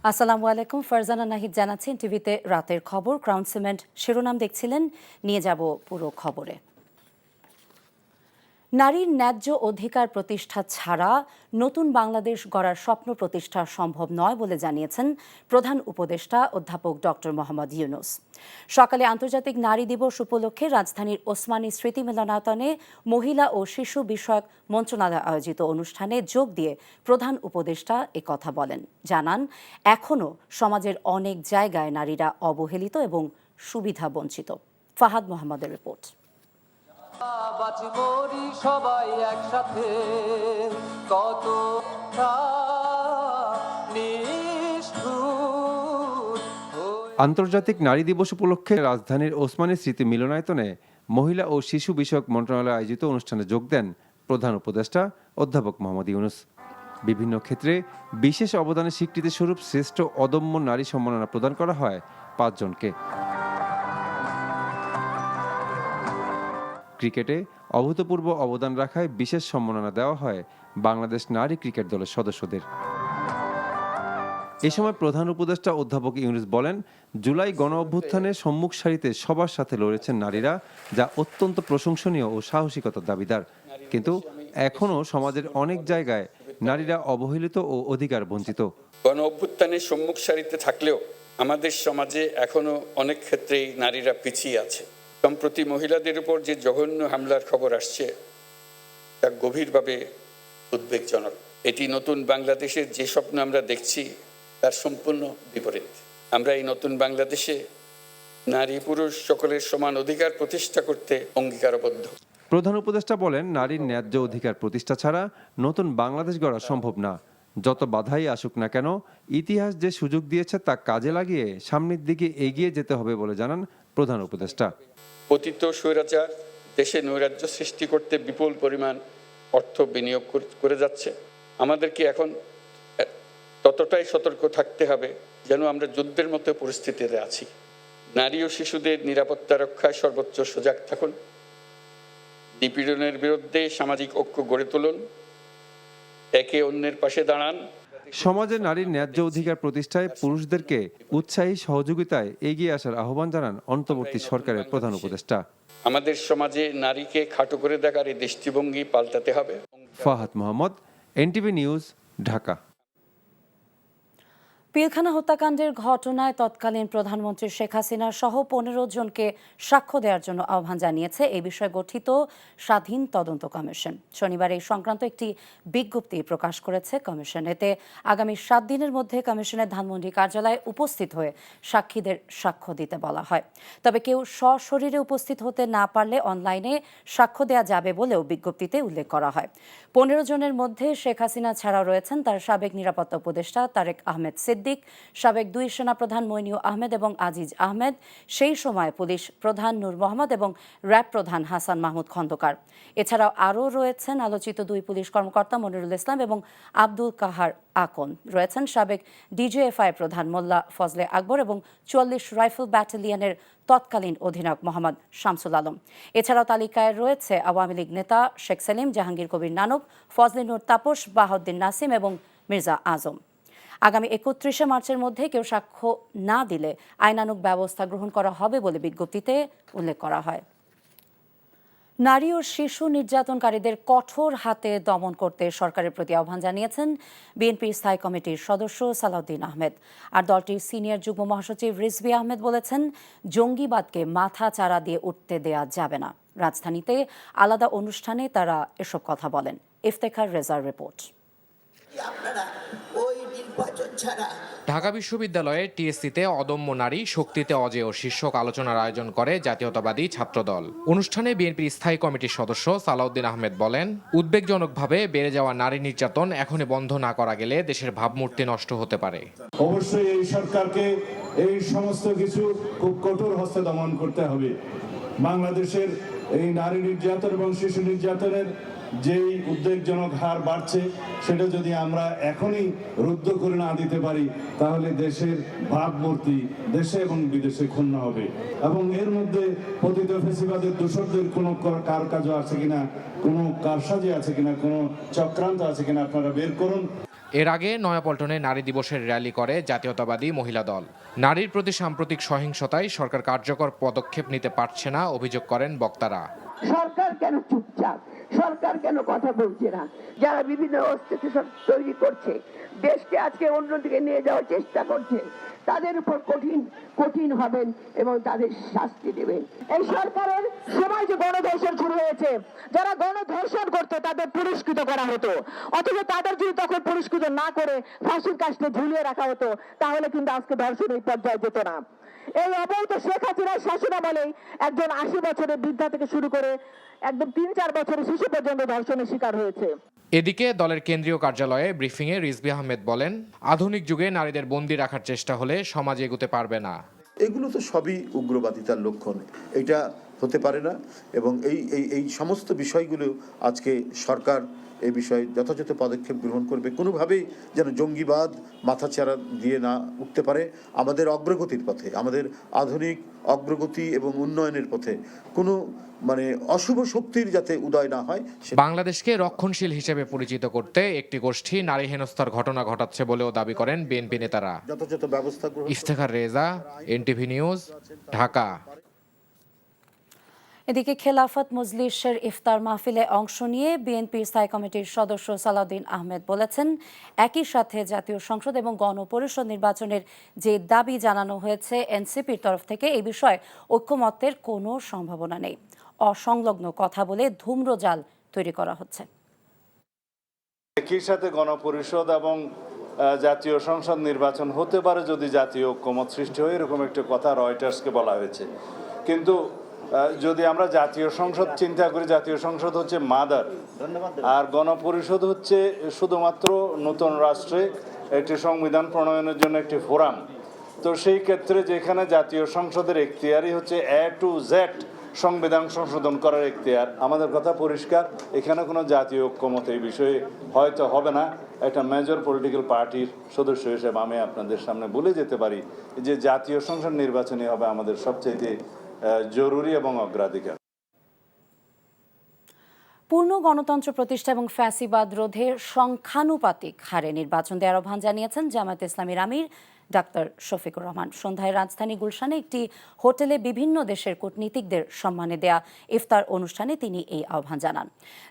আসসালামু আলাইকুম। ফারজানা নাহিদ জানাচ্ছেন টিভিতে রাতের খবর। ক্রাউন সিমেন্ট শিরোনাম দেখছিলেন, নিয়ে যাব পুরো খবরে। নারীর ন্যায্য অধিকার প্রতিষ্ঠা ছাড়া নতুন বাংলাদেশ গড়ার স্বপ্ন প্রতিষ্ঠা সম্ভব নয় বলে জানিয়েছেন প্রধান উপদেষ্টা অধ্যাপক ডক্টর মোহাম্মদ ইউনূস। সকালে আন্তর্জাতিক নারী দিবস উপলক্ষে রাজধানীর ওসমানী স্মৃতি মিলনায়তনে মহিলা ও শিশু বিষয়ক মন্ত্রণালয় আয়োজিত অনুষ্ঠানে যোগ দিয়ে প্রধান উপদেষ্টা কথা বলেন। জানান, এখনও সমাজের অনেক জায়গায় নারীরা অবহেলিত এবং সুবিধা বঞ্চিত। ফাহাদ মোহাম্মদের রিপোর্ট। সবাই একসাথে কত আন্তর্জাতিক নারী দিবস উপলক্ষে রাজধানীর ওসমানী স্মৃতি মিলনায়তনে মহিলা ও শিশু বিষয়ক মন্ত্রণালয় আয়োজিত অনুষ্ঠানে যোগ দেন প্রধান উপদেষ্টা অধ্যাপক মোহাম্মদ ইউনূস। বিভিন্ন ক্ষেত্রে বিশেষ অবদানের স্বীকৃতি স্বরূপ শ্রেষ্ঠ অদম্য নারী সম্মাননা প্রদান করা হয় 5 জনকে। ক্রিকেটে অভূতপূর্ব অবদান রাখায় বিশেষ সম্মাননা দেওয়া হয় বাংলাদেশ নারী ক্রিকেট দলের সদস্যদের। এ সময় প্রধান উপদেষ্টা অধ্যাপক ইউনূস বলেন, জুলাই গণ অভ্যুত্থানে সম্মুখ সারিতে সবার সাথে লড়েছেন নারীরা, যা অত্যন্ত প্রশংসনীয় ও সাহসিকতার দাবিদার। কিন্তু এখনও সমাজের অনেক জায়গায় নারীরা অবহেলিত ও অধিকার বঞ্চিত। গণ অভ্যুত্থানের সম্মুখ সারিতে থাকলেও আমাদের সমাজে এখনো অনেক ক্ষেত্রেই নারীরা পিছিয়ে আছে। সম্প্রতি মহিলাদের উপর যে জঘন্য হামলার খবর আসছে তা গভীরভাবে উদ্বেগজনক। এটি নতুন বাংলাদেশের যে স্বপ্ন আমরা দেখছি তার সম্পূর্ণ বিপরীত। আমরা এই নতুন বাংলাদেশে নারী পুরুষ সকলের সমান অধিকার প্রতিষ্ঠা করতে অঙ্গীকারবদ্ধ। প্রধান উপদেষ্টা বলেন, নারীর ন্যায্য অধিকার প্রতিষ্ঠা ছাড়া নতুন বাংলাদেশ গড়া সম্ভব না। যত বাধাই আসুক না কেন, ইতিহাস যে সুযোগ দিয়েছে তা কাজে লাগিয়ে সামনের দিকে এগিয়ে যেতে হবে বলে জানান প্রধান উপদেষ্টা। পতিত স্বৈরাচার দেশে নৈরাজ্য সৃষ্টি করতে বিপুল পরিমাণ অর্থ বিনিয়োগ করে যাচ্ছে। আমাদেরকে এখন ততটাই সতর্ক থাকতে হবে যেন আমরা যুদ্ধের মতো পরিস্থিতিতে আছি। নারী ও শিশুদের নিরাপত্তা রক্ষায় সর্বোচ্চ সজাগ থাকুন। নিপীড়নের বিরুদ্ধে সামাজিক ঐক্য গড়ে তুলুন। একে অন্যের পাশে দাঁড়ান। সমাজে নারীর ন্যায্য অধিকার প্রতিষ্ঠায় পুরুষদেরকে উৎসাহী সহযোগিতায় এগিয়ে আসার আহ্বান জানান অন্তর্বর্তী সরকারের প্রধান উপদেষ্টা। আমাদের সমাজে নারীকে খাটো করে দেখার এই দৃষ্টিভঙ্গি পাল্টাতে হবে। Fahad Mohammad, NTV news, Dhaka. পিলখানা হত্যাকাণ্ডের ঘটনায় তৎকালীন প্রধানমন্ত্রী শেখ হাসিনা সহ 15 জনকে সাক্ষ্য দেওয়ার জন্য আহ্বান জানিয়েছে এই বিষয়ে গঠিত স্বাধীন তদন্ত কমিশন। শনিবার এই সংক্রান্ত একটি বিজ্ঞপ্তি প্রকাশ করেছে কমিশন। এতে আগামী 7 দিনের মধ্যে কমিশনের ধানমন্ডি কার্যালয়ে উপস্থিত হয়ে সাক্ষীদের সাক্ষ্য দিতে বলা হয়। তবে কেউ সশরীরে উপস্থিত হতে না পারলে অনলাইনে সাক্ষ্য দেওয়া যাবে বলেও বিজ্ঞপ্তিতে উল্লেখ করা হয়। 15 জনের মধ্যে শেখ হাসিনা ছাড়াও রয়েছেন তার সাবেক নিরাপত্তা উপদেষ্টা তারেক আহমেদ সিদ্দিক, সাবেক 2 সেনাপ্রধান মইনুল আহমেদ এবং আজিজ আহমেদ, সেই সময় পুলিশ প্রধান নূর মোহাম্মদ এবং র্যাব প্রধান হাসান মাহমুদ খন্দকার। এছাড়াও আরও রয়েছেন আলোচিত 2 পুলিশ কর্মকর্তা মনিরুল ইসলাম এবং আব্দুল কাহার আকন, রয়েছেন সাবেক ডিজিএফআই প্রধান মোল্লা ফজলে আকবর এবং 44 রাইফেল ব্যাটালিয়নের তৎকালীন অধিনায়ক মোহাম্মদ শামসুল আলম। এছাড়াও তালিকায় রয়েছে আওয়ামী লীগ নেতা শেখ সেলিম, জাহাঙ্গীর কবির নানক, ফজলে নূর তাপস, বাহাউদ্দিন নাসিম এবং মির্জা আজম। আগামী 31 মার্চের মধ্যে কেউ সাক্ষ্য না দিলে আইনানুগ ব্যবস্থা গ্রহণ করা হবে বলে বিজ্ঞপ্তিতে উল্লেখ করা হয়। নারী ও শিশু নির্যাতনকারীদের কঠোর হাতে দমন করতে সরকারের প্রতি আহ্বান জানিয়েছেন বিএনপির স্থায়ী কমিটির সদস্য সালাউদ্দিন আহমেদ। আর দলটির সিনিয়র যুগ্ম মহাসচিব রিজভী আহমেদ বলেছেন, জঙ্গিবাদকে মাথা চাড়া দিয়ে উঠতে দেয়া যাবে না। রাজধানীতে আলাদা অনুষ্ঠানে তারা এসব কথা বলেন। ইফতেখার রেজার রিপোর্ট। ঢাকা বিশ্ববিদ্যালয়ের টিএসসিতে অদম্য নারী শক্তিতে অজেয় শীর্ষক আলোচনার আয়োজন করে জাতীয়তাবাদী ছাত্রদল। অনুষ্ঠানে বিএনপির স্থায়ী কমিটির সদস্য সালাউদ্দিন আহমেদ বলেন, উদ্বেগজনকভাবে বেড়ে যাওয়া নারী নির্যাতন এখনই বন্ধ না করা গেলে দেশের ভাবমূর্তি নষ্ট হতে পারে। অবশ্যই এই সরকারকে এই সমস্ত কিছু খুব কঠোর হস্তে দমন করতে হবে। বাংলাদেশের এই নারী নির্যাতন এবং শিশু নির্যাতনের যেই উদ্বেগজনক হার বাড়ছে, সেটা যদি আমরা এখনই রুদ্ধ করে না দিতে পারি তাহলে দেশের ভাবমূর্তি দেশে এবং বিদেশে ক্ষুণ্ণ হবে। এবং এর মধ্যে পতিত ফ্যাসিবাদের দোষরদের কোনো কারুকার্য আছে কিনা, কোনো কারসাজি আছে কিনা, কোনো চক্রান্ত আছে কিনা আপনারা বের করুন। এর আগে নয়াপল্টনে নারী দিবসের র্যালি করে জাতীয়তাবাদী মহিলা দল। নারীর প্রতি সাম্প্রতিক সহিংসতায় সরকার কার্যকর পদক্ষেপ নিতে পারছে না অভিযোগ করেন বক্তারা। সরকার কেন চুপচাপ, সরকার কেন কথা বলছে না? যারা বিভিন্ন অস্তিত্ব তৈরি করছে, দেশকে আজকে অন্যদিকে নিয়ে যাওয়ার চেষ্টা করছে, তাদের উপর কঠিন হবেন এবং তাদের শাস্তি দেবেন। এই সরকারের সময় যে গণধর্ষণ শুরু হয়েছে, যারা গণধর্ষণ করতে তাদের পুরস্কৃত করা হতো, অথচ তাদের যদি তখন পুরস্কৃত না করে ফাঁসির কাস্টে ঝুলিয়ে রাখা হতো, তাহলে কিন্তু আজকে ধর্ষণ এই পর্যায়ে যেত না। এই অবৈধ শেখ হাসিনার শাসনামলেই একজন 80 বছরের বৃদ্ধা থেকে শুরু করে একদম 3-4 বছরের শিশু পর্যন্ত ধর্ষণের শিকার হয়েছে। এদিকে দলের কেন্দ্রীয় কার্যালয়ে ব্রিফিংয়ে রিজভী আহমেদ বলেন, আধুনিক যুগে নারীদের বন্দী রাখার চেষ্টা হলে সমাজ এগোতে পারবে না। এগুলো তো সবই উগ্রবাদিতার লক্ষণ, এটা হতে পারে না। এবং এই সমস্ত বিষয়গুলো আজকে সরকার এই বিষয়ে যথাযথ পদক্ষেপ গ্রহণ করবে। কোনোভাবেই যেন জঙ্গিবাদ মাথাচাড়া দিয়ে না উঠতে পারে। আমাদের অগ্রগতির পথে, আমাদের আধুনিক অগ্রগতি এবং উন্নয়নের পথে কোনো অশুভ শক্তির যাতে উদয় না হয়। বাংলাদেশকে রক্ষণশীল হিসেবে পরিচিত করতে একটি গোষ্ঠী নারী হেনস্থার ঘটনা ঘটাচ্ছে বলেও দাবি করেন বিএনপি নেতারা। যথাযথ ব্যবস্থা গ্রহণ। Iftekhar Reza, NTV news, Dhaka. এদিকে খেলাফত মজলিসের ইফতার মাহফিলে অংশ নিয়ে বিএনপির স্থায়ী কমিটির সদস্য সালাউদ্দিন আহমেদ বলেছেন, একই সাথে জাতীয় সংসদ এবং গণপরিষদ নির্বাচনের যে দাবি জানানো হয়েছে এনসিপির তরফ থেকে, এই বিষয়ে ঐক্যমত্যের কোনো সম্ভাবনা নেই। অসংলগ্ন কথা বলে ধূম্রজাল তৈরি করা হচ্ছে। একই সাথে গণপরিষদ এবং জাতীয় সংসদ নির্বাচন হতে পারে যদি জাতীয় ঐক্যমত সৃষ্টি হয়, এরকম একটা কথা রয়টার্সকে বলা হয়েছে। কিন্তু যদি আমরা জাতীয় সংসদ চিন্তা করি, জাতীয় সংসদ হচ্ছে মাদার, আর গণপরিষদ হচ্ছে শুধুমাত্র নতুন রাষ্ট্রে একটি সংবিধান প্রণয়নের জন্য একটি ফোরাম। তো সেই ক্ষেত্রে যেখানে জাতীয় সংসদের এখতিয়ারই হচ্ছে A to Z সংবিধান সংশোধন করার এখতিয়ার, আমাদের কথা পরিষ্কার, এখানে কোনো জাতীয় ঐক্যমত এই বিষয়ে হয়তো হবে না। একটা মেজর পলিটিক্যাল পার্টির সদস্য হিসেবে আমি আপনাদের সামনে বলে যেতে পারি যে জাতীয় সংসদ নির্বাচনই হবে আমাদের সবচেয়ে জরুরি এবং অগ্রাধিকার। পূর্ণ গণতন্ত্র প্রতিষ্ঠা এবং ফ্যাসিবাদ রোধে সংখ্যানুপাতিক হারে নির্বাচন দেওয়ার আহ্বান জানিয়েছেন জামায়াতে ইসলামীর আমির ডাক্তার শফিকুর রহমান। সন্ধ্যায় রাজধানী গুলশানে একটি হোটেলে বিভিন্ন দেশের কূটনীতিকদের সম্মানে দেয়া ইফতার অনুষ্ঠানে তিনি এই আহ্বান জানান।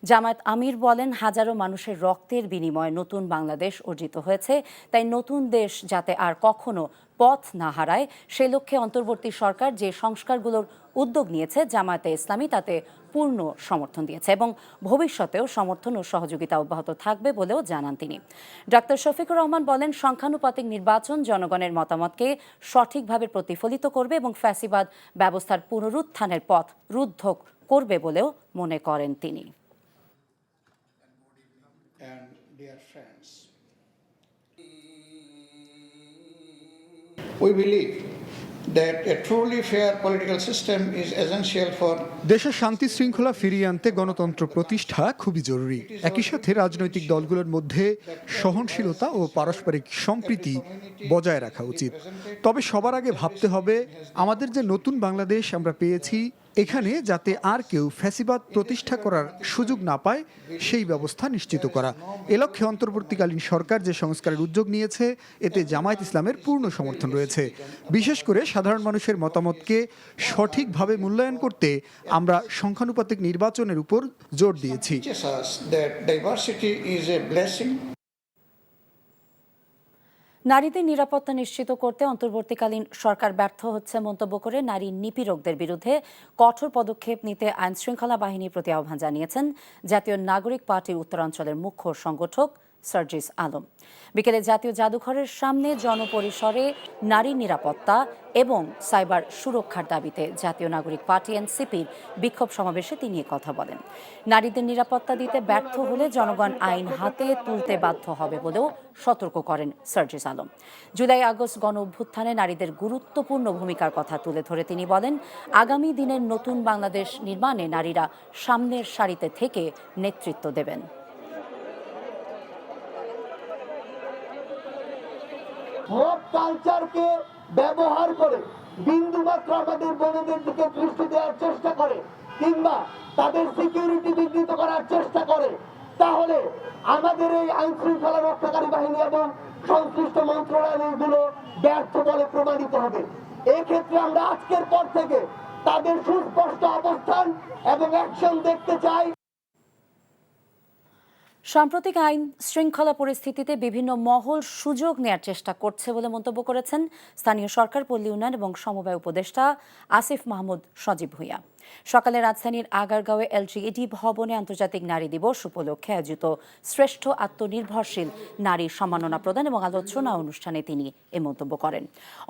জামায়াত আমির বলেন, হাজারো মানুষের রক্তের বিনিময়ে নতুন বাংলাদেশ অর্জিত হয়েছে, তাই নতুন দেশ যাতে আর কখনো পথ না হারায় সে লক্ষ্যে অন্তর্বর্তী সরকার যে সংস্কারগুলোর উদ্যোগ নিয়েছে জামায়াতে ইসলামী তাতে পূর্ণ সমর্থন দিয়েছে এবং ভবিষ্যতেও সমর্থন ও সহযোগিতা অব্যাহত থাকবে বলেও জানান তিনি। ডাক্তার শফিকুর রহমান বলেন, সংখ্যানুপাতিক নির্বাচন জনগণের মতামতকে সঠিকভাবে প্রতিফলিত করবে এবং ফ্যাসিবাদ ব্যবস্থার পুনরুত্থানের পথ রুদ্ধ করবে বলেও মনে করেন তিনি। We believe that a truly fair political system is essential for দেশের শান্তি শৃঙ্খলা ফিরিয়ে আনতে গণতন্ত্র প্রতিষ্ঠা খুবই জরুরি। একই সাথে রাজনৈতিক দলগুলোর মধ্যে সহনশীলতা ও পারস্পরিক সম্প্রীতি বজায় রাখা উচিত। তবে সবার আগে ভাবতে হবে আমাদের যে নতুন বাংলাদেশ আমরা পেয়েছি, এখানে যাতে আর কেউ ফ্যাসিবাদ প্রতিষ্ঠা করার সুযোগ না পায় সেই ব্যবস্থা নিশ্চিত করা। এ লক্ষ্যে অন্তর্বর্তীকালীন সরকার যে সংস্কারের উদ্যোগ নিয়েছে এতে জামায়াত ইসলামের পূর্ণ সমর্থন রয়েছে। বিশেষ করে সাধারণ মানুষের মতামতকে সঠিকভাবে মূল্যায়ন করতে আমরা সংখ্যানুপাতিক নির্বাচনের উপর জোর দিয়েছি। নারীদের নিরাপত্তা নিশ্চিত করতে অন্তর্বর্তীকালীন সরকার ব্যর্থ হচ্ছে মন্তব্য করে নারী নিপীড়কদের বিরুদ্ধে কঠোর পদক্ষেপ নিতে আইনশৃঙ্খলা বাহিনীর প্রতি আহ্বান জানিয়েছেন জাতীয় নাগরিক পার্টির উত্তরাঞ্চলের মুখ্য সংগঠক সার্জিস আলম। বিকেলে জাতীয় জাদুঘরের সামনে জনপরিসরে নারী নিরাপত্তা এবং সাইবার সুরক্ষার দাবিতে জাতীয় নাগরিক পার্টি এনসিপির বিক্ষোভ সমাবেশে তিনি কথা বলেন। নারীদের নিরাপত্তা দিতে ব্যর্থ হলে জনগণ আইন হাতে তুলতে বাধ্য হবে বলেও সতর্ক করেন সার্জিস আলম। জুলাই আগস্ট গণ অভ্যুত্থানে নারীদের গুরুত্বপূর্ণ ভূমিকার কথা তুলে ধরে তিনি বলেন, আগামী দিনের নতুন বাংলাদেশ নির্মাণে নারীরা সামনের সারিতে থেকে নেতৃত্ব দেবেন। মব কালচারকে ব্যবহার করে বিন্দুমাত্র আমাদের বোনদের দিকে দৃষ্টি দেওয়ার চেষ্টা করে কিংবা তাদের সিকিউরিটি বিঘ্নিত করার চেষ্টা করে, তাহলে আমাদের এই আইন শৃঙ্খলা রক্ষাকারী বাহিনী এবং সংশ্লিষ্ট মন্ত্রণালয়গুলো ব্যর্থ বলে প্রমাণিত হবে। এক্ষেত্রে আমরা আজকের পর থেকে তাদের সুস্পষ্ট অবস্থান এবং অ্যাকশন দেখতে চাই। সাম্প্রতিক আইন শৃঙ্খলা পরিস্থিতিতে বিভিন্ন মহল সুযোগ নেয়ার চেষ্টা করছে বলে মন্তব্য করেছেন স্থানীয় সরকার, পল্লী উন্নয়ন এবং সমবায় উপদেষ্টা আসিফ মাহমুদ সজীব ভূঁইয়া। সকালে রাজধানীর আগারগাঁওয়ে এলজিইডি ভবনে আন্তর্জাতিক নারী দিবস উপলক্ষে আয়োজিত শ্রেষ্ঠ আত্মনির্ভরশীল নারী সম্মাননা প্রদান এবং আলোচনা অনুষ্ঠানে তিনি এ মন্তব্য করেন।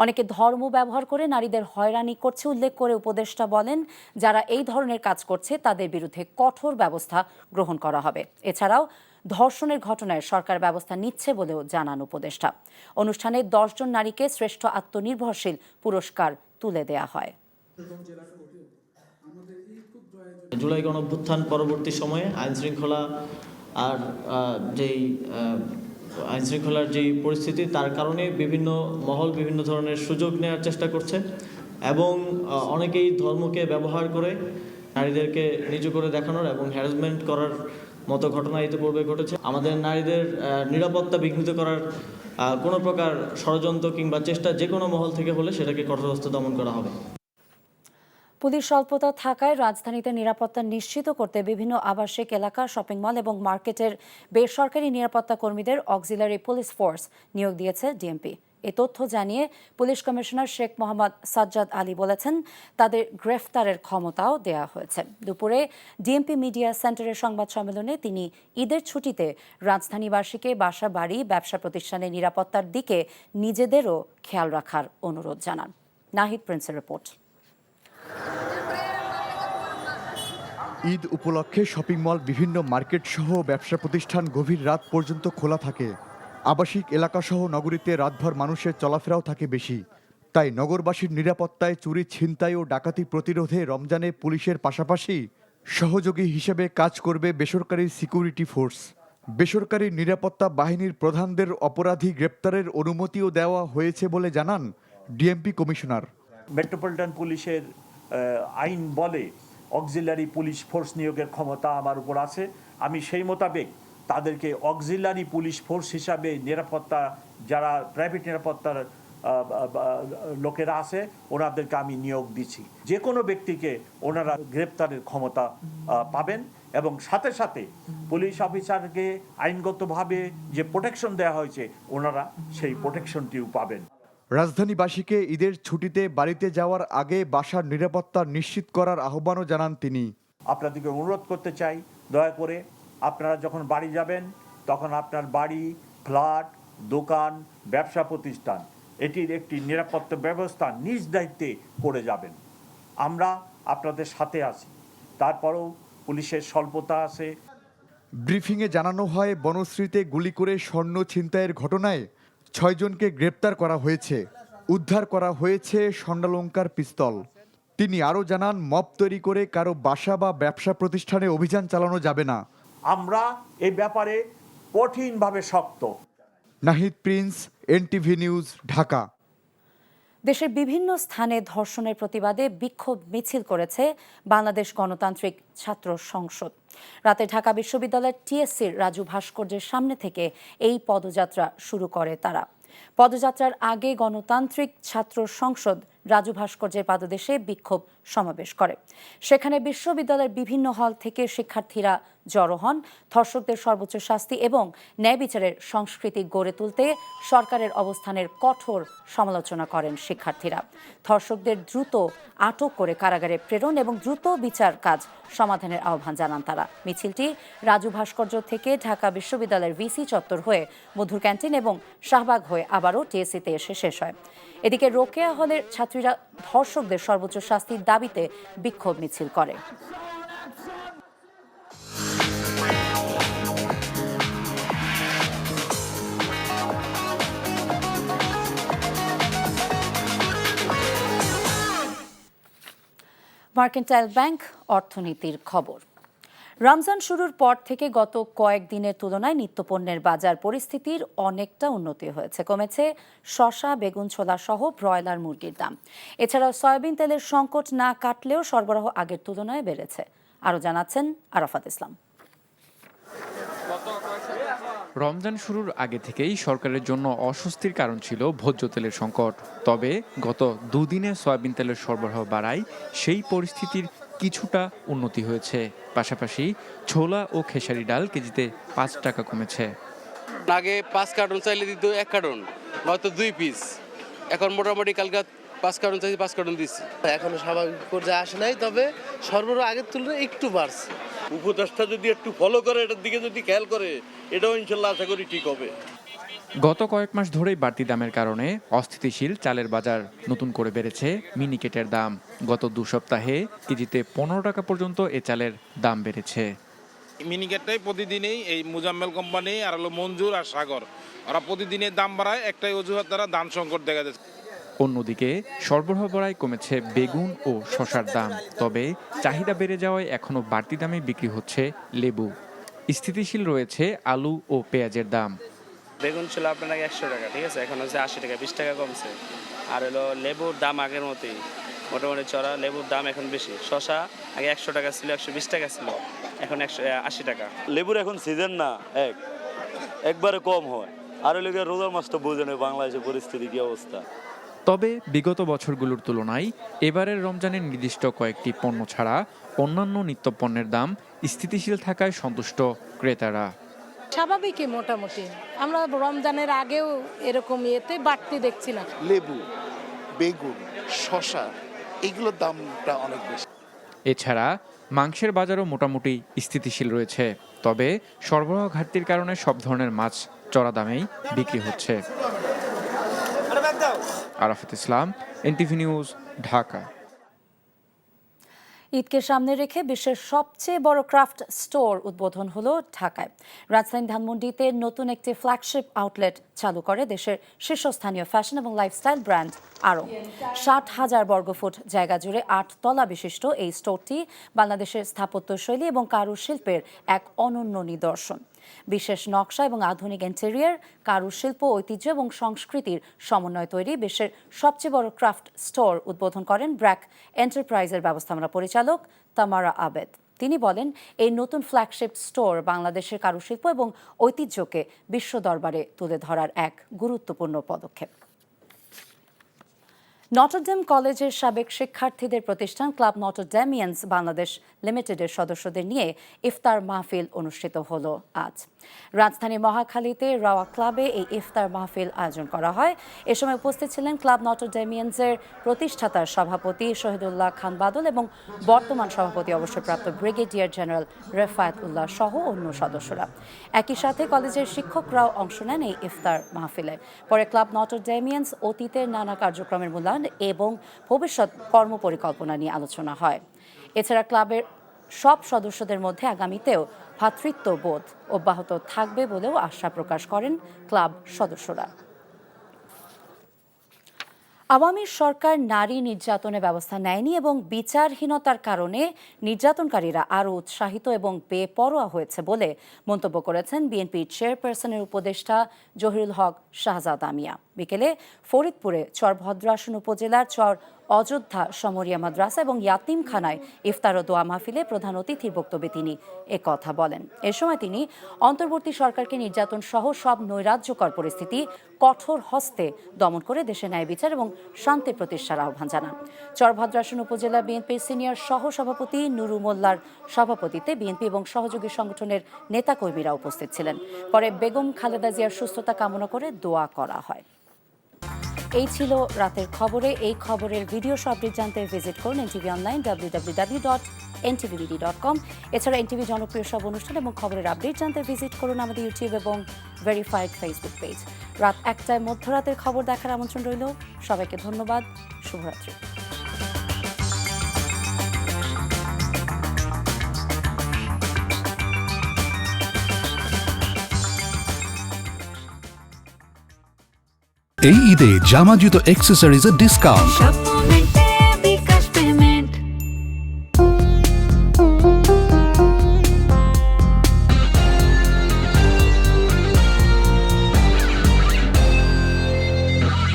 অনেকে ধর্ম ব্যবহার করে নারীদের হয়রানি করছে উল্লেখ করে উপদেষ্টা বলেন, যারা এই ধরনের কাজ করছে তাদের বিরুদ্ধে কঠোর ব্যবস্থা গ্রহণ করা হবে। এছাড়াও ধর্ষণের ঘটনায় সরকার ব্যবস্থা নিচ্ছে বলেও জানান উপদেষ্টা। অনুষ্ঠানে 10 জন নারীকে শ্রেষ্ঠ আত্মনির্ভরশীল পুরস্কার তুলে দেয়া হয়। জুলাই গণঅভ্যুত্থান পরবর্তী সময়ে আইনশৃঙ্খলার যেই পরিস্থিতি, তার কারণে বিভিন্ন মহল বিভিন্ন ধরনের সুযোগ নেওয়ার চেষ্টা করছে এবং অনেকেই ধর্মকে ব্যবহার করে নারীদেরকে নিচু করে দেখানোর এবং হ্যারাসমেন্ট করার মতো ঘটনা ইতিপূর্বে ঘটেছে। আমাদের নারীদের নিরাপত্তা বিঘ্নিত করার কোনো প্রকার ষড়যন্ত্র কিংবা চেষ্টা যে কোনো মহল থেকে হলে সেটাকে কঠোর হস্তে দমন করা হবে। পুলিশ স্বল্পতা থাকায় রাজধানীতে নিরাপত্তা নিশ্চিত করতে বিভিন্ন আবাসিক এলাকা, শপিং মল এবং মার্কেটের বেসরকারি নিরাপত্তা কর্মীদের অক্সিলারি পুলিশ ফোর্স নিয়োগ দিয়েছে ডিএমপি। এ তথ্য জানিয়ে পুলিশ কমিশনার শেখ মোহাম্মদ সাজ্জাদ আলী বলেছেন, তাদের গ্রেফতারের ক্ষমতাও দেয়া হয়েছে। দুপুরে ডিএমপি মিডিয়া সেন্টারের সংবাদ সম্মেলনে তিনি ঈদের ছুটিতে রাজধানীবাসীকে বাসা বাড়ি, ব্যবসা প্রতিষ্ঠানের নিরাপত্তার দিকে নিজেদেরও খেয়াল রাখার অনুরোধ জানান। নাহিদ প্রিন্সের রিপোর্ট। ঈদ উপলক্ষে শপিং মল, বিভিন্ন মার্কেট সহ ব্যবসা প্রতিষ্ঠান গভীর রাত পর্যন্ত খোলা থাকে। আবাসিক এলাকাসহ নগরীতে রাতভর মানুষের চলাফেরাও থাকে বেশি। তাই নগরবাসীর নিরাপত্তায় চুরি, ছিনতাই ও ডাকাতি প্রতিরোধে রমজানে পুলিশের পাশাপাশি সহযোগী হিসেবে কাজ করবে বেসরকারি সিকিউরিটি ফোর্স। বেসরকারি নিরাপত্তা বাহিনীর প্রধানদের অপরাধী গ্রেপ্তারের অনুমতিও দেওয়া হয়েছে বলে জানান ডিএমপি কমিশনার। মেট্রোপলিটন পুলিশের আইন বলে অক্সিলারি পুলিশ ফোর্স নিয়োগের ক্ষমতা আমার উপর আছে। আমি সেই মোতাবেক তাদেরকে অক্সিলারি পুলিশ ফোর্স হিসাবে নিরাপত্তা, যারা প্রাইভেট নিরাপত্তার লোকেরা আছে ওনাদেরকে আমি নিয়োগ দিচ্ছি। যে কোনো ব্যক্তিকে ওনারা গ্রেপ্তারের ক্ষমতা পাবেন এবং সাথে সাথে পুলিশ অফিসারকে আইনগতভাবে যে প্রোটেকশন দেওয়া হয়েছে ওনারা সেই প্রোটেকশনটিও পাবেন। রাজধানীবাসীকে ঈদের ছুটিতে বাড়িতে যাওয়ার আগে বাসার নিরাপত্তা নিশ্চিত করার আহ্বানও জানান তিনি। আপনাদেরকে অনুরোধ করতে চাই, দয়া করে আপনারা যখন বাড়ি যাবেন তখন আপনার বাড়ি, ফ্ল্যাট, দোকান, ব্যবসা প্রতিষ্ঠান এটির একটি নিরাপত্তা ব্যবস্থা নিজ দায়িত্বে করে যাবেন। আমরা আপনাদের সাথে আছি, তারপরেও পুলিশের স্বল্পতা আছে। ব্রিফিংয়ে জানানো হয়, বনশ্রীতে গুলি করে স্বর্ণ ছিনতাইয়ের ঘটনায় 6 জনকে গ্রেপ্তার করা হয়েছে। উদ্ধার করা হয়েছে স্বর্ণালংকার পিস্তল। তিনি আরও জানান, মব তৈরি করে কারো বাসা বা ব্যবসা প্রতিষ্ঠানে অভিযান চালানো যাবে না। আমরা এই ব্যাপারে কঠিনভাবে শক্ত। Nahid Prince, NTV news, Dhaka. দেশের বিভিন্ন স্থানে ধর্ষণের প্রতিবাদে বিক্ষোভ মিছিল করেছে বাংলাদেশ গণতান্ত্রিক ছাত্র সংসদ। রাতে ঢাকা বিশ্ববিদ্যালয়ের টিএসসির রাজু ভাস্কর্যের সামনে থেকে এই পদযাত্রা শুরু করে তারা। পদযাত্রার আগে গণতান্ত্রিক ছাত্র সংসদ রাজু ভাস্কর্যের পাদদেশে বিক্ষোভ সমাবেশ করে। সেখানে বিশ্ববিদ্যালয়ের বিভিন্ন হল থেকে শিক্ষার্থীরা জড়ো হন। ধর্ষকদের সর্বোচ্চ শাস্তি এবং ন্যায় বিচারের সংস্কৃতি গড়ে তুলতে সরকারের অবস্থানের কঠোর সমালোচনা করেন শিক্ষার্থীরা। ধর্ষকদের দ্রুত আটক করে কারাগারে প্রেরণ এবং দ্রুত বিচার কাজ সমাধানের আহ্বান জানান তারা। মিছিলটি রাজু ভাস্কর্য থেকে ঢাকা বিশ্ববিদ্যালয়ের ভিসি চত্বর হয়ে মধুর ক্যান্টিন এবং শাহবাগ হয়ে আবারও টিএসসিতে এসে শেষ হয়। এদিকে রোকেয়া হলের ছাত্রীরা ধর্ষকদের সর্বোচ্চ শাস্তির দাবিতে বিক্ষোভ মিছিল করে। মার্কেন্টাইল ব্যাংক অর্থনীতির খবর। রমজান শুরুর পর থেকে গত কয়েকদিনের তুলনায় নিত্যপণ্যের বাজার পরিস্থিতির অনেকটা উন্নতি হয়েছে। কমেছে শসা, বেগুন, ছোলা সহ ব্রয়লার মুরগির দাম। এছাড়াও সয়াবিন তেলের সংকট না কাটলেও সরবরাহ আগের তুলনায় বেড়েছে। আরও জানাচ্ছেন আরাফাত ইসলাম। রমজান শুরুর আগে থেকেই সরকারের জন্য অস্বস্তির কারণ ছিল ভোজ্য তেলের সংকট। তবে গত দুদিনে সয়াবিন তেলের সরবরাহ বাড়ায় সেই পরিস্থিতির কিছুটা উন্নতি হয়েছে। পাশাপাশি ছোলা ও খেসারি ডাল কেজিতে 5 টাকা কমেছে। আগে 5 কার্টন চাইলে দিত 1 কার্টন, নয়তো 2 পিস। এখন মোটামুটি কালকে 5 কার্টন চাইছি, 5 কার্টন দিচ্ছি। এখনো স্বাভাবিক পর্যায়ে আসে নাই, তবে সরবরাহ আগের তুলনায় একটু বাড়ছে। উপদেষ্টা যদি একটু ফলো করে, এটার দিকে যদি খেয়াল করে, এটাও ইনশাল্লাহ আশা করি ঠিক হবে। গত কয়েক মাস ধরেই বাড়তি দামের কারণে অস্থিতিশীল চালের বাজার। নতুন করে বেড়েছে মিনিকেটের দাম। গত 2 সপ্তাহে কেজিতে 15 টাকা পর্যন্ত এ চালের দাম বেড়েছে। মিনিকেটটাই প্রতিদিনই এই মুজাম্মেল কোম্পানি আর হলো মঞ্জুর আর সাগর, ওরা প্রতিদিনের দাম বাড়ায়, একটাই অজুহাত দ্বারা দাম সংকট দেখা যাচ্ছে। অন্যদিকে সরবরাহ বাড়ায় কমেছে বেগুন ও শসার দাম। তবে চাহিদা বেড়ে যাওয়ায় এখনো বাড়তি দামে বিক্রি হচ্ছে লেবু। স্থিতিশীল রয়েছে আলু ও পেঁয়াজের দাম। বেগুন ছিল আপনার আগে 100 টাকা, ঠিক আছে, এখন হচ্ছে 80 টাকা, 20 টাকা কমছে। আর হলো লেবুর দাম আগের মতোই মোটামুটি চড়া, লেবুর দাম এখন বেশি। শসা আগে 100 টাকা ছিল, 120 টাকা ছিল, এখন 180 টাকা। লেবুর এখন সিজন না, একবারে কম হয়। আর লোকের রোজার মাস তো বোঝে না বাংলাদেশের পরিস্থিতি কি অবস্থা। তবে বিগত বছরগুলোর তুলনায় এবারের রমজানের নির্দিষ্ট কয়েকটি পণ্য ছাড়া অন্যান্য নিত্যপণ্যের দাম স্থিতিশীল থাকায় সন্তুষ্ট ক্রেতারা। স্বাভাবিকই মোটামুটি, আমরা রমজানের আগেও এরকম ইয়েতে বাড়তি দেখছি না। লেবু, বেগুন, শসা এগুলোর দামটা অনেক বেশি। এছাড়া মাংসের বাজারও মোটামুটি স্থিতিশীল রয়েছে। তবে সরবরাহ ঘাটতির কারণে সব ধরনের মাছ চড়া দামেই বিক্রি হচ্ছে। আরাফাত ইসলাম, এনটিভি নিউজ, ঢাকা। ঈদকে সামনে রেখে বিশ্বের সবচেয়ে বড় ক্রাফট স্টোর উদ্বোধন হলো ঢাকায়। রাজধানী ধানমন্ডিতে নতুন একটি ফ্ল্যাগশিপ আউটলেট চালু করে দেশের শীর্ষস্থানীয় ফ্যাশন এবং লাইফস্টাইল ব্র্যান্ড আরং। 60,000 বর্গফুট জায়গা জুড়ে 8 তলা বিশিষ্ট এই স্টোরটি বাংলাদেশের স্থাপত্যশৈলী এবং কারুশিল্পের এক অনন্য নিদর্শন। বিশেষ নকশা এবং আধুনিক ইন্টেরিয়র, কারুশিল্প, ঐতিহ্য এবং সংস্কৃতির সমন্বয় তৈরি বিশ্বের সবচেয়ে বড় ক্রাফট স্টোর উদ্বোধন করেন ব্র্যাক এন্টারপ্রাইজের ব্যবস্থাপনা পরিচালক তামারা আবেদ। তিনি বলেন, এই নতুন ফ্ল্যাগশিপ স্টোর বাংলাদেশের কারুশিল্প এবং ঐতিহ্যকে বিশ্ব দরবারে তুলে ধরার এক গুরুত্বপূর্ণ পদক্ষেপ। নটরডেম কলেজের সাবেক শিক্ষার্থীদের প্রতিষ্ঠান ক্লাব নটরডেমিয়ান্স বাংলাদেশ লিমিটেডের সদস্যদের নিয়ে ইফতার মাহফিল অনুষ্ঠিত হলো আজ। রাজধানীর মহাখালীতে রাওয়া ক্লাবে এই ইফতার মাহফিল আয়োজন করা হয়। এ সময় উপস্থিত ছিলেন ক্লাব নটরডেমিয়ান্সের প্রতিষ্ঠাতার সভাপতি শহীদুল্লাহ খান বাদল এবং বর্তমান সভাপতি অবসরপ্রাপ্ত ব্রিগেডিয়ার জেনারেল রেফায়েত উল্লাহ সহ অন্য সদস্যরা। একই সাথে কলেজের শিক্ষকরাও অংশ নেন এই ইফতার মাহফিলে। পরে ক্লাব নটরডেমিয়ান্স অতীতের নানা কার্যক্রমের মূল্যায়ন এবং ভবিষ্যৎ কর্মপরিকল্পনা নিয়ে আলোচনা হয়। এছাড়া ক্লাবের সব সদস্যদের মধ্যে আগামীতেও ভ্রাতৃত্ববোধ অব্যাহত থাকবে বলেও আশা প্রকাশ করেন ক্লাব সদস্যরা। আওয়ামী সরকার নারী নির্যাতনের ব্যবস্থা নেয়নি এবং বিচারহীনতার কারণে নির্যাতনকারীরা আরও উৎসাহিত এবং বেপরোয়া হয়েছে বলে মন্তব্য করেছেন বিএনপির চেয়ারপারসনের উপদেষ্টা জহিরুল হক শাহজাদা মিয়া। বিকেলে ফরিদপুরে চর ভদ্রাসন উপজেলার চর অযোধ্যা সমরিয়া মাদ্রাসা এবং ইয়াতিমখানায় ইফতার ও দোয়া মাহফিলে প্রধান অতিথির বক্তব্যে তিনি একথা বলেন। এ সময় তিনি অন্তর্বর্তী সরকারকে নির্যাতন সহ সব নৈরাজ্যকর পরিস্থিতি কঠোর হস্তে দমন করে দেশে ন্যায় বিচার এবং শান্তি প্রতিষ্ঠার আহ্বান জানান। চর ভদ্রাসন উপজেলা বিএনপির সিনিয়র সহ সভাপতি নুরু মোল্লার সভাপতিত্বে বিএনপি এবং সহযোগী সংগঠনের নেতাকর্মীরা উপস্থিত ছিলেন। পরে বেগম খালেদা জিয়ার সুস্থতা কামনা করে দোয়া করা হয়। এই ছিল রাতের খবরে। এই খবরের ভিডিও আপডেট জানতে ভিজিট করুন এনটিভি অনলাইন www.ntvbd.com। এছাড়া এনটিভি জনপ্রিয় সব অনুষ্ঠান এবং খবরের আপডেট জানতে ভিজিট করুন আমাদের ইউটিউব এবং ভেরিফাইড ফেসবুক পেজ। রাত 1টায় মধ্যরাতের খবর দেখার আমন্ত্রণ রইল। সবাইকে ধন্যবাদ। শুভরাত্রি। এই ঈদে জামা জুতো অ্যাক্সেসরিজের ডিসকাউন্ট।